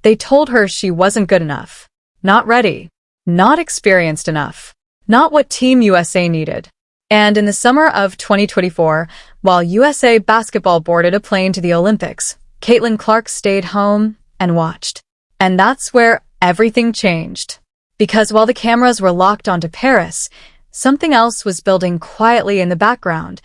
They told her she wasn't good enough, not ready, not experienced enough, not what Team USA needed. And in the summer of 2024, while USA basketball boarded a plane to the Olympics, Caitlin Clark stayed home and watched. And that's where everything changed. Because while the cameras were locked onto Paris, something else was building quietly in the background,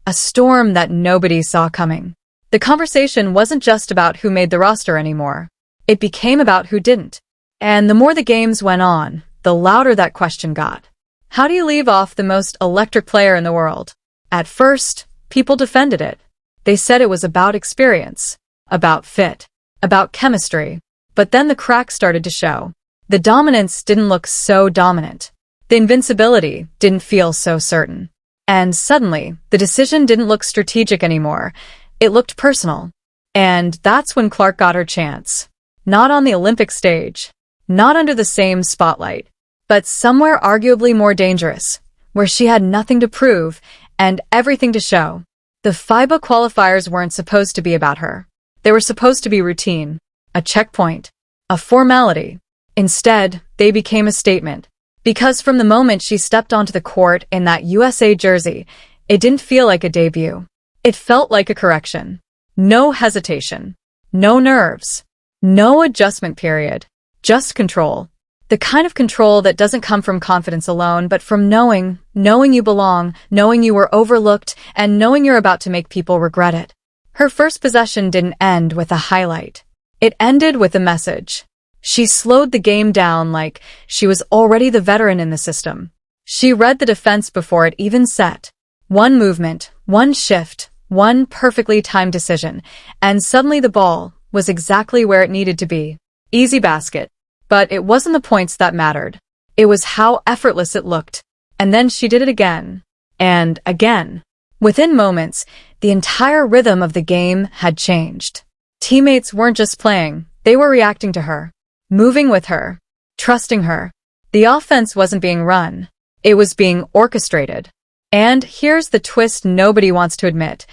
a storm that nobody saw coming. The conversation wasn't just about who made the roster anymore. It became about who didn't. And the more the games went on, the louder that question got. How do you leave off the most electric player in the world? At first, people defended it. They said it was about experience, about fit, about chemistry. But then the cracks started to show. The dominance didn't look so dominant. The invincibility didn't feel so certain. And suddenly, the decision didn't look strategic anymore. It looked personal. And that's when Clark got her chance. Not on the Olympic stage, not under the same spotlight, but somewhere arguably more dangerous, where she had nothing to prove and everything to show. The FIBA qualifiers weren't supposed to be about her. They were supposed to be routine, a checkpoint, a formality. Instead, they became a statement. Because from the moment she stepped onto the court in that USA jersey, it didn't feel like a debut. It felt like a correction. No hesitation. No nerves. No adjustment period. Just control. The kind of control that doesn't come from confidence alone, but from knowing you belong, knowing you were overlooked, and knowing you're about to make people regret it. Her first possession didn't end with a highlight. It ended with a message. She slowed the game down like she was already the veteran in the system. She read the defense before it even set. One movement, one shift, one perfectly timed decision, and suddenly the ball was exactly where it needed to be. Easy basket. But it wasn't the points that mattered. It was how effortless it looked. And then she did it again. And again. Within moments, the entire rhythm of the game had changed. Teammates weren't just playing, they were reacting to her. Moving with her. Trusting her. The offense wasn't being run. It was being orchestrated. And here's the twist nobody wants to admit.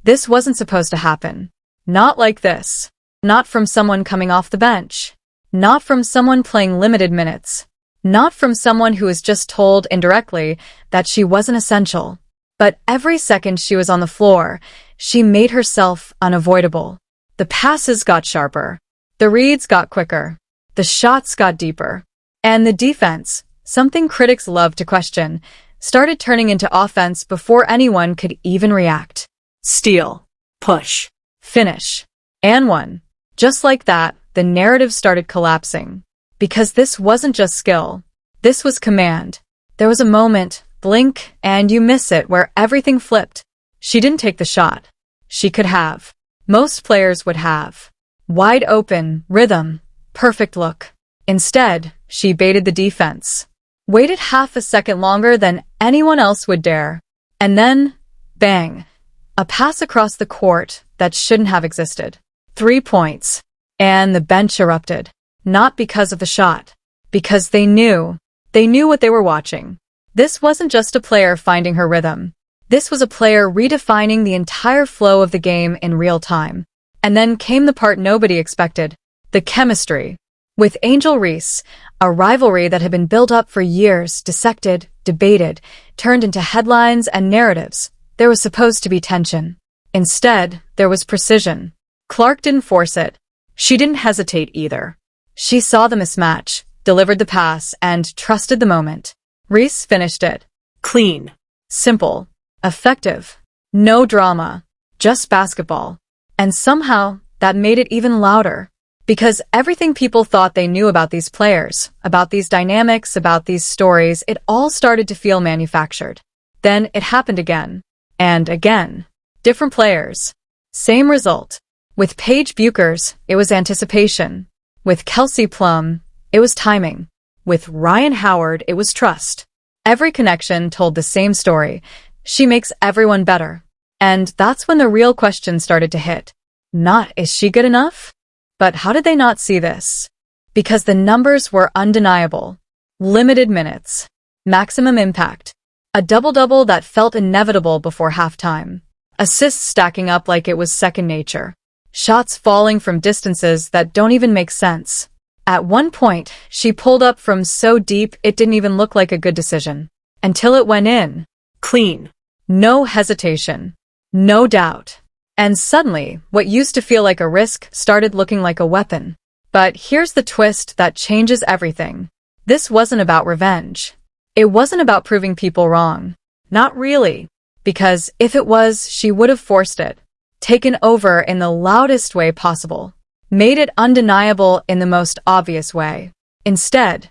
This wasn't supposed to happen. Not like this. Not from someone coming off the bench. Not from someone playing limited minutes. Not from someone who was just told indirectly that she wasn't essential. But every second she was on the floor, she made herself unavoidable. The passes got sharper. The reads got quicker. The shots got deeper. And the defense, something critics love to question, started turning into offense before anyone could even react. Steal. Push. Finish. And one. Just like that, the narrative started collapsing. Because this wasn't just skill. This was command. There was a moment, blink, and you miss it, where everything flipped. She didn't take the shot. She could have. Most players would have. Wide open, rhythm, perfect look. Instead, she baited the defense. Waited half a second longer than anyone else would dare. And then, bang. A pass across the court that shouldn't have existed. 3 points. And the bench erupted. Not because of the shot. Because they knew. They knew what they were watching. This wasn't just a player finding her rhythm. This was a player redefining the entire flow of the game in real time. And then came the part nobody expected. The chemistry. With Angel Reese, a rivalry that had been built up for years, dissected, debated, turned into headlines and narratives, there was supposed to be tension. Instead, there was precision. Clark didn't force it. She didn't hesitate either. She saw the mismatch, delivered the pass, and trusted the moment. Reese finished it. Clean. Simple. Effective. No drama. Just basketball. And somehow, that made it even louder. Because everything people thought they knew about these players, about these dynamics, about these stories, it all started to feel manufactured. Then it happened again. And again. Different players. Same result. With Paige Buchers, it was anticipation. With Kelsey Plum, it was timing. With Ryan Howard, it was trust. Every connection told the same story. She makes everyone better. And that's when the real question started to hit. Not, is she good enough? But how did they not see this? Because the numbers were undeniable. Limited minutes. Maximum impact. A double-double that felt inevitable before halftime. Assists stacking up like it was second nature. shots falling from distances that don't even make sense. At one point, she pulled up from so deep it didn't even look like a good decision. Until it went in. Clean. No hesitation. No doubt. And suddenly, what used to feel like a risk started looking like a weapon. But here's the twist that changes everything. This wasn't about revenge. It wasn't about proving people wrong. Not really. Because if it was, she would have forced it. Taken over in the loudest way possible. Made it undeniable in the most obvious way. Instead,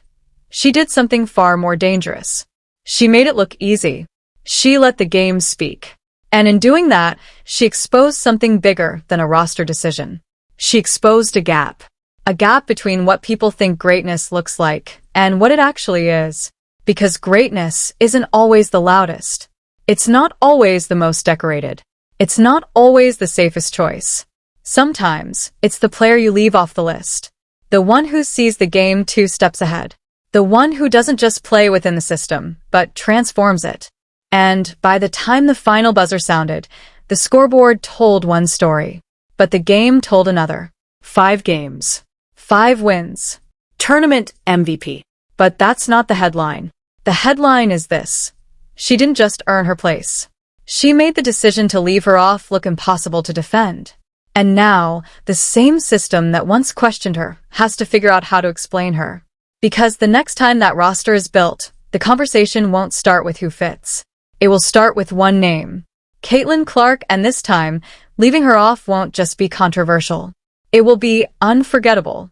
she did something far more dangerous. She made it look easy. She let the game speak. And in doing that, she exposed something bigger than a roster decision. She exposed a gap. A gap between what people think greatness looks like and what it actually is. Because greatness isn't always the loudest. It's not always the most decorated. It's not always the safest choice. Sometimes, it's the player you leave off the list. The one who sees the game 2 steps ahead. The one who doesn't just play within the system, but transforms it. And by the time the final buzzer sounded, the scoreboard told one story. But the game told another. 5 games. 5 wins. Tournament MVP. But that's not the headline. The headline is this. She didn't just earn her place. She made the decision to leave her off look impossible to defend. And now, the same system that once questioned her has to figure out how to explain her. Because the next time that roster is built, the conversation won't start with who fits. It will start with one name. Caitlin Clark, and this time, leaving her off won't just be controversial. It will be unforgettable.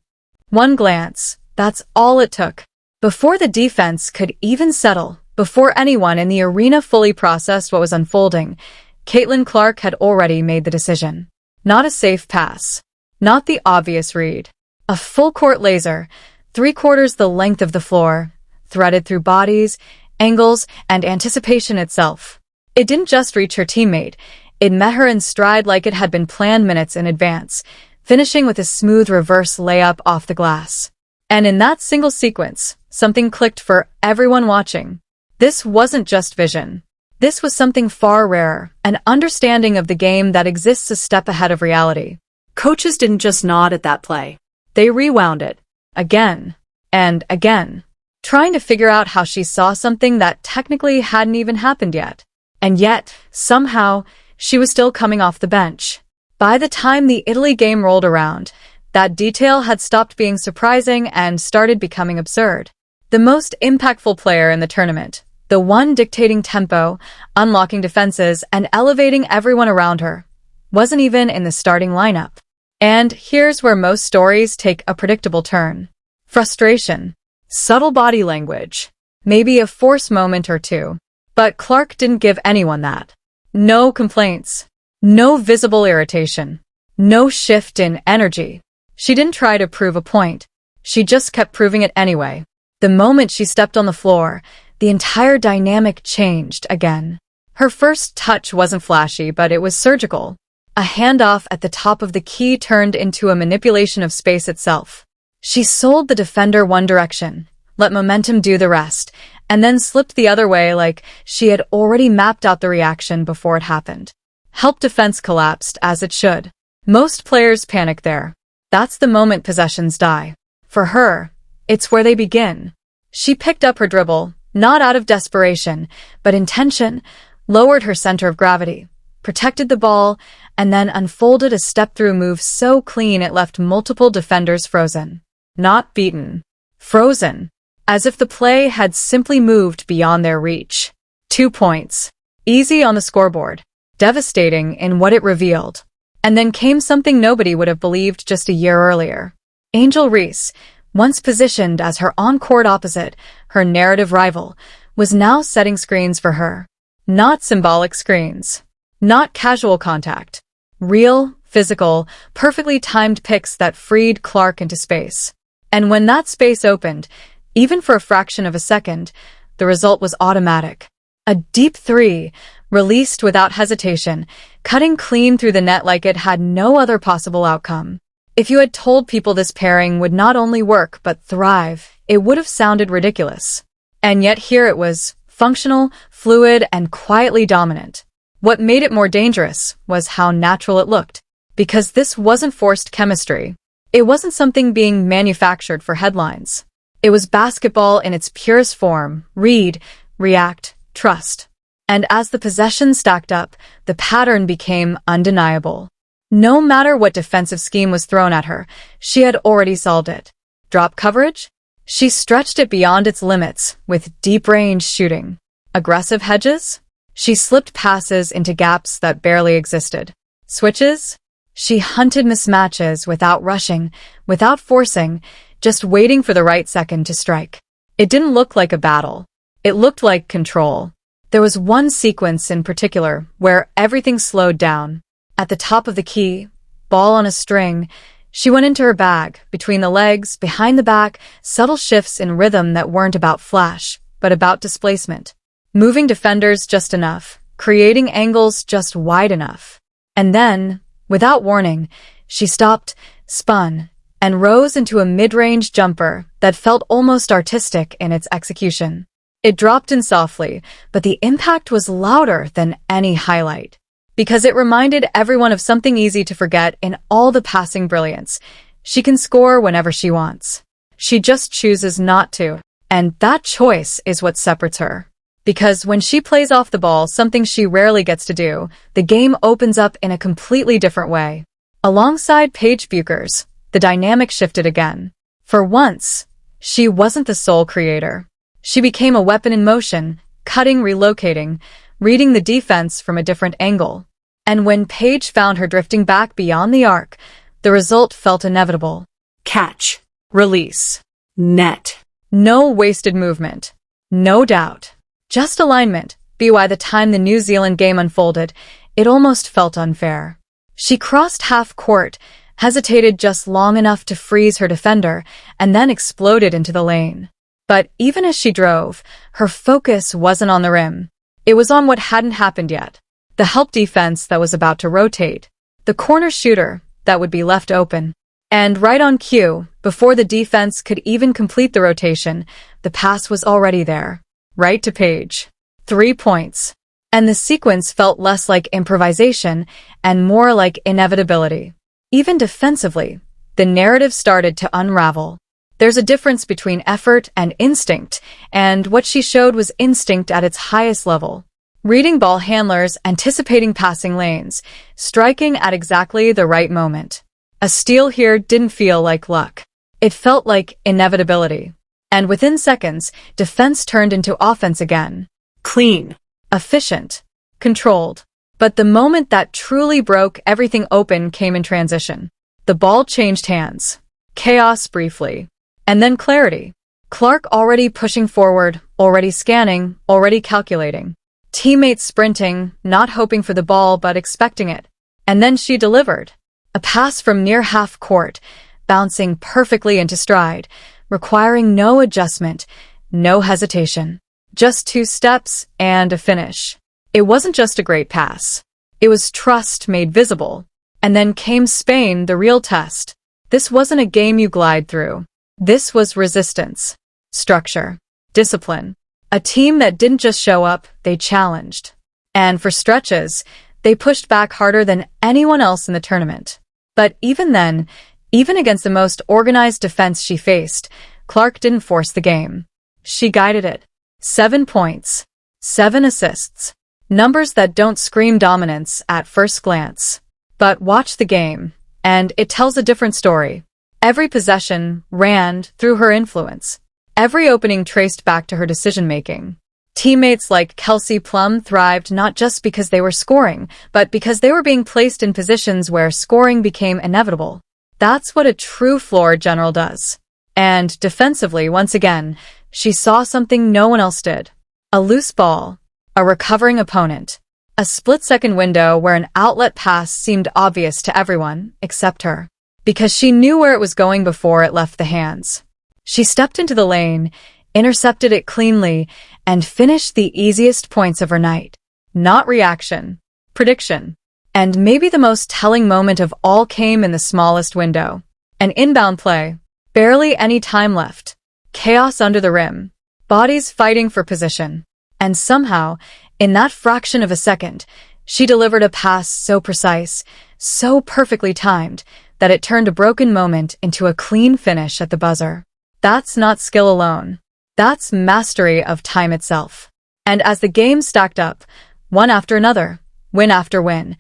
One glance, that's all it took. Before the defense could even settle, before anyone in the arena fully processed what was unfolding, Caitlin Clark had already made the decision. Not a safe pass. Not the obvious read. A full-court laser, 3/4 the length of the floor, threaded through bodies, angles, and anticipation itself. It didn't just reach her teammate, it met her in stride like it had been planned minutes in advance, finishing with a smooth reverse layup off the glass. And in that single sequence, something clicked for everyone watching. This wasn't just vision. This was something far rarer, an understanding of the game that exists a step ahead of reality. Coaches didn't just nod at that play. They rewound it. Again. And again. Trying to figure out how she saw something that technically hadn't even happened yet. And yet, somehow, she was still coming off the bench. By the time the Italy game rolled around, that detail had stopped being surprising and started becoming absurd. The most impactful player in the tournament. The one dictating tempo, unlocking defenses, and elevating everyone around her, wasn't even in the starting lineup. And here's where most stories take a predictable turn. Frustration. Subtle body language. Maybe a forced moment or two. But Clark didn't give anyone that. No complaints. No visible irritation. No shift in energy. She didn't try to prove a point. She just kept proving it anyway. The moment she stepped on the floor, the entire dynamic changed again. Her first touch wasn't flashy, but it was surgical. A handoff at the top of the key turned into a manipulation of space itself. She sold the defender one direction, let momentum do the rest, and then slipped the other way like she had already mapped out the reaction before it happened. Help defense collapsed as it should. Most players panic there. That's the moment possessions die. For her, it's where they begin. She picked up her dribble, not out of desperation, but intention, lowered her center of gravity, protected the ball, and then unfolded a step-through move so clean it left multiple defenders frozen. Not beaten. Frozen. As if the play had simply moved beyond their reach. 2 points. Easy on the scoreboard. Devastating in what it revealed. And then came something nobody would have believed just a year earlier. Angel Reese, once positioned as her on-court opposite, her narrative rival, was now setting screens for her. Not symbolic screens. Not casual contact. Real, physical, perfectly timed picks that freed Clark into space. And when that space opened, even for a fraction of a second, the result was automatic. A deep 3, released without hesitation, cutting clean through the net like it had no other possible outcome. If you had told people this pairing would not only work but thrive, it would have sounded ridiculous. And yet here it was, functional, fluid, and quietly dominant. What made it more dangerous was how natural it looked. Because this wasn't forced chemistry. It wasn't something being manufactured for headlines. It was basketball in its purest form: read, react, trust. And as the possessions stacked up, the pattern became undeniable. No matter what defensive scheme was thrown at her, she had already solved it. Drop coverage? She stretched it beyond its limits with deep-range shooting. Aggressive hedges? She slipped passes into gaps that barely existed. Switches? She hunted mismatches without rushing, without forcing, just waiting for the right second to strike. It didn't look like a battle. It looked like control. There was one sequence in particular where everything slowed down. At the top of the key, ball on a string, she went into her bag, between the legs, behind the back, subtle shifts in rhythm that weren't about flash, but about displacement. Moving defenders just enough, creating angles just wide enough. And then, without warning, she stopped, spun, and rose into a mid-range jumper that felt almost artistic in its execution. It dropped in softly, but the impact was louder than any highlight. Because it reminded everyone of something easy to forget in all the passing brilliance. She can score whenever she wants. She just chooses not to. And that choice is what separates her. Because when she plays off the ball, something she rarely gets to do, the game opens up in a completely different way. Alongside Paige Buecher's, the dynamic shifted again. For once, she wasn't the sole creator. She became a weapon in motion, cutting, relocating, reading the defense from a different angle. And when Paige found her drifting back beyond the arc, the result felt inevitable. Catch. Release. Net. No wasted movement. No doubt. Just alignment. By the time the New Zealand game unfolded, it almost felt unfair. She crossed half court, hesitated just long enough to freeze her defender, and then exploded into the lane. But even as she drove, her focus wasn't on the rim. It was on what hadn't happened yet. The help defense that was about to rotate. The corner shooter that would be left open. And right on cue, before the defense could even complete the rotation, the pass was already there. Right to Paige. 3 points. And the sequence felt less like improvisation and more like inevitability. Even defensively, the narrative started to unravel. There's a difference between effort and instinct, and what she showed was instinct at its highest level. Reading ball handlers, anticipating passing lanes, striking at exactly the right moment. A steal here didn't feel like luck. It felt like inevitability. And within seconds, defense turned into offense again. Clean. Efficient. Controlled. But the moment that truly broke everything open came in transition. The ball changed hands. Chaos briefly. And then clarity. Clark already pushing forward, already scanning, already calculating. Teammates sprinting, not hoping for the ball but expecting it. And then she delivered. A pass from near half court, bouncing perfectly into stride, requiring no adjustment, no hesitation. Just 2 steps and a finish. It wasn't just a great pass. It was trust made visible. And then came Spain, the real test. This wasn't a game you glide through. This was resistance, structure, discipline. A team that didn't just show up, they challenged. And for stretches, they pushed back harder than anyone else in the tournament. But even then, even against the most organized defense she faced, Clark didn't force the game. She guided it. 7 points. 7 assists. Numbers that don't scream dominance at first glance. But watch the game, and it tells a different story. Every possession ran through her influence. Every opening traced back to her decision-making. Teammates like Kelsey Plum thrived not just because they were scoring, but because they were being placed in positions where scoring became inevitable. That's what a true floor general does. And defensively, once again, she saw something no one else did. A loose ball. A recovering opponent. A split-second window where an outlet pass seemed obvious to everyone except her. Because she knew where it was going before it left the hands. She stepped into the lane, intercepted it cleanly, and finished the easiest points of her night. Not reaction. Prediction. And maybe the most telling moment of all came in the smallest window. An inbound play. Barely any time left. Chaos under the rim. Bodies fighting for position. And somehow, in that fraction of a second, she delivered a pass so precise, so perfectly timed that it turned a broken moment into a clean finish at the buzzer. That's not skill alone. That's mastery of time itself. And as the game stacked up, one after another, win after win,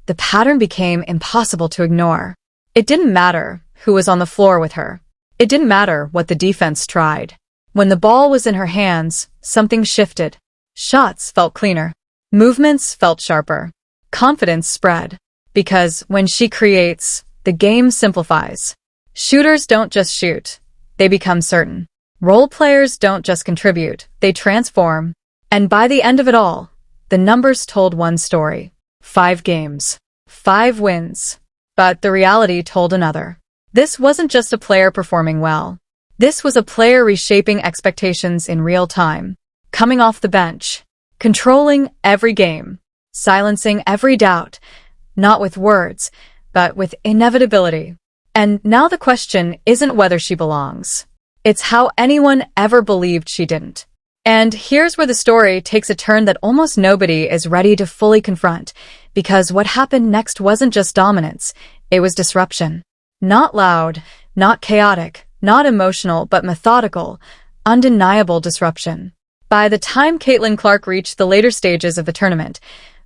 the pattern became impossible to ignore. It didn't matter who was on the floor with her. It didn't matter what the defense tried. When the ball was in her hands, something shifted. Shots felt cleaner. Movements felt sharper. Confidence spread. Because when she creates, the game simplifies. Shooters don't just shoot. They become certain. Role players don't just contribute. They transform. And by the end of it all, the numbers told one story. 5 games. 5 wins. But the reality told another. This wasn't just a player performing well. This was a player reshaping expectations in real time. Coming off the bench. Controlling every game. Silencing every doubt. Not with words, but with inevitability. And now the question isn't whether she belongs. It's how anyone ever believed she didn't. And here's where the story takes a turn that almost nobody is ready to fully confront, because what happened next wasn't just dominance, it was disruption. Not loud, not chaotic, not emotional, but methodical, undeniable disruption. By the time Caitlin Clark reached the later stages of the tournament,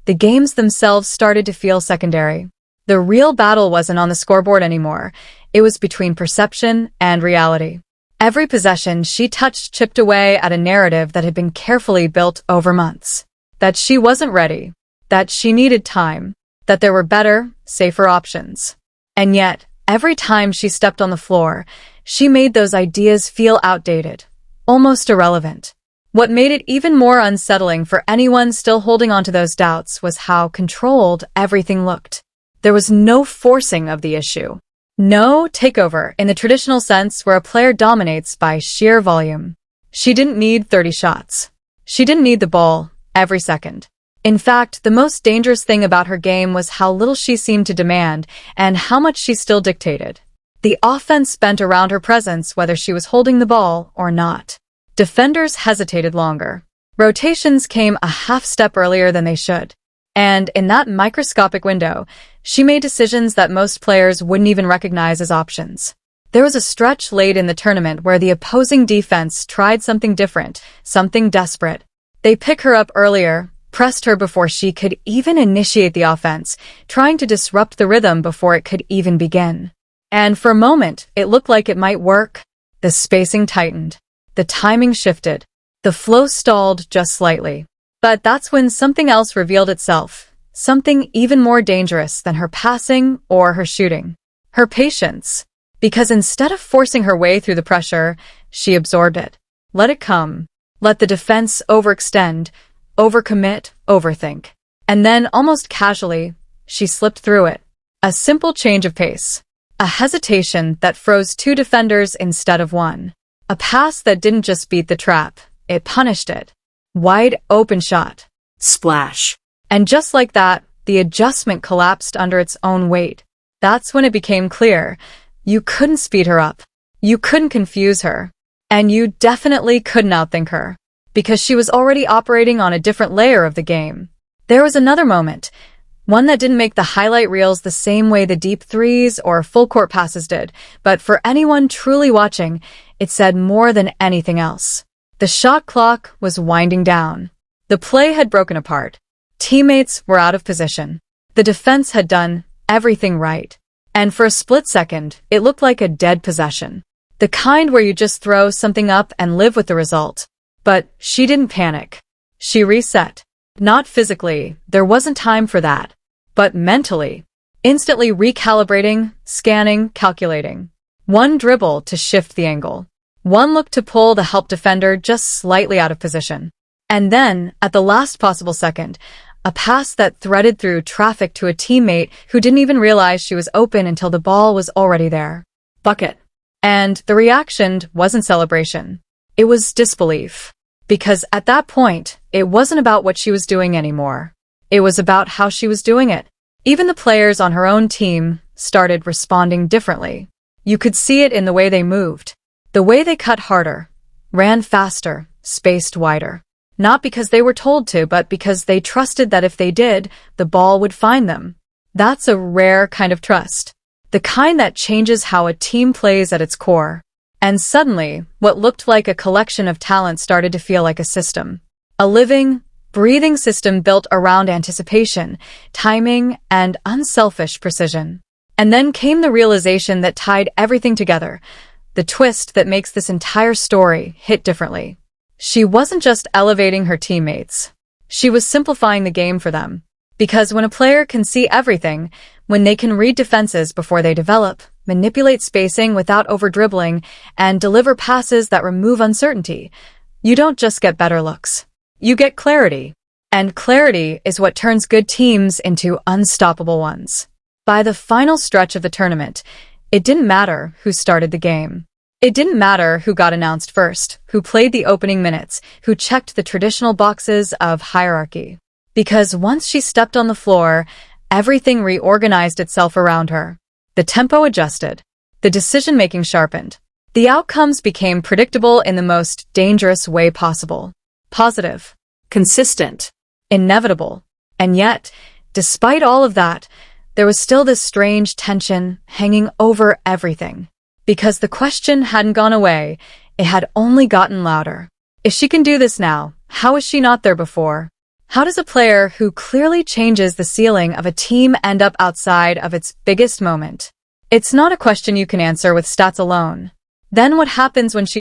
the games themselves started to feel secondary. The real battle wasn't on the scoreboard anymore. It was between perception and reality. Every possession she touched chipped away at a narrative that had been carefully built over months. That she wasn't ready. That she needed time. That there were better, safer options. And yet, every time she stepped on the floor, she made those ideas feel outdated, almost irrelevant. What made it even more unsettling for anyone still holding on to those doubts was how controlled everything looked. There was no forcing of the issue. No takeover in the traditional sense where a player dominates by sheer volume. She didn't need 30 shots. She didn't need the ball every second. In fact, the most dangerous thing about her game was how little she seemed to demand and how much she still dictated. The offense bent around her presence whether she was holding the ball or not. Defenders hesitated longer. Rotations came a half step earlier than they should. And in that microscopic window, she made decisions that most players wouldn't even recognize as options. There was a stretch late in the tournament where the opposing defense tried something different, something desperate. They picked her up earlier, pressed her before she could even initiate the offense, trying to disrupt the rhythm before it could even begin. And for a moment, it looked like it might work. The spacing tightened. The timing shifted. The flow stalled just slightly. But that's when something else revealed itself, something even more dangerous than her passing or her shooting. Her patience. Because instead of forcing her way through the pressure, she absorbed it. Let it come. Let the defense overextend, overcommit, overthink. And then, almost casually, she slipped through it. A simple change of pace. A hesitation that froze 2 defenders instead of 1. A pass that didn't just beat the trap, it punished it. Wide open shot. Splash. And just like that, the adjustment collapsed under its own weight. That's when it became clear. You couldn't speed her up. You couldn't confuse her. And you definitely couldn't outthink her. Because she was already operating on a different layer of the game. There was another moment. One that didn't make the highlight reels the same way the deep threes or full court passes did. But for anyone truly watching, it said more than anything else. The shot clock was winding down. The play had broken apart. Teammates were out of position. The defense had done everything right. And for a split second, it looked like a dead possession. The kind where you just throw something up and live with the result. But she didn't panic. She reset. Not physically, there wasn't time for that. But mentally. Instantly recalibrating, scanning, calculating. One dribble to shift the angle. One look to pull the help defender just slightly out of position. And then, at the last possible second, a pass that threaded through traffic to a teammate who didn't even realize she was open until the ball was already there. Bucket. And the reaction wasn't celebration. It was disbelief. Because at that point, it wasn't about what she was doing anymore. It was about how she was doing it. Even the players on her own team started responding differently. You could see it in the way they moved. The way they cut harder, ran faster, spaced wider. Not because they were told to, but because they trusted that if they did, the ball would find them. That's a rare kind of trust. The kind that changes how a team plays at its core. And suddenly, what looked like a collection of talent started to feel like a system. A living, breathing system built around anticipation, timing, and unselfish precision. And then came the realization that tied everything together, the twist that makes this entire story hit differently. She wasn't just elevating her teammates. She was simplifying the game for them. Because when a player can see everything, when they can read defenses before they develop, manipulate spacing without over-dribbling, and deliver passes that remove uncertainty, you don't just get better looks. You get clarity. And clarity is what turns good teams into unstoppable ones. By the final stretch of the tournament, it didn't matter who started the game. It didn't matter who got announced first, who played the opening minutes, who checked the traditional boxes of hierarchy. Because once she stepped on the floor, everything reorganized itself around her. The tempo adjusted. The decision-making sharpened. The outcomes became predictable in the most dangerous way possible. Positive. Consistent. Inevitable. And yet, despite all of that, there was still this strange tension hanging over everything. Because the question hadn't gone away, it had only gotten louder. If she can do this now, how is she not there before? How does a player who clearly changes the ceiling of a team end up outside of its biggest moment? It's not a question you can answer with stats alone. Then what happens when she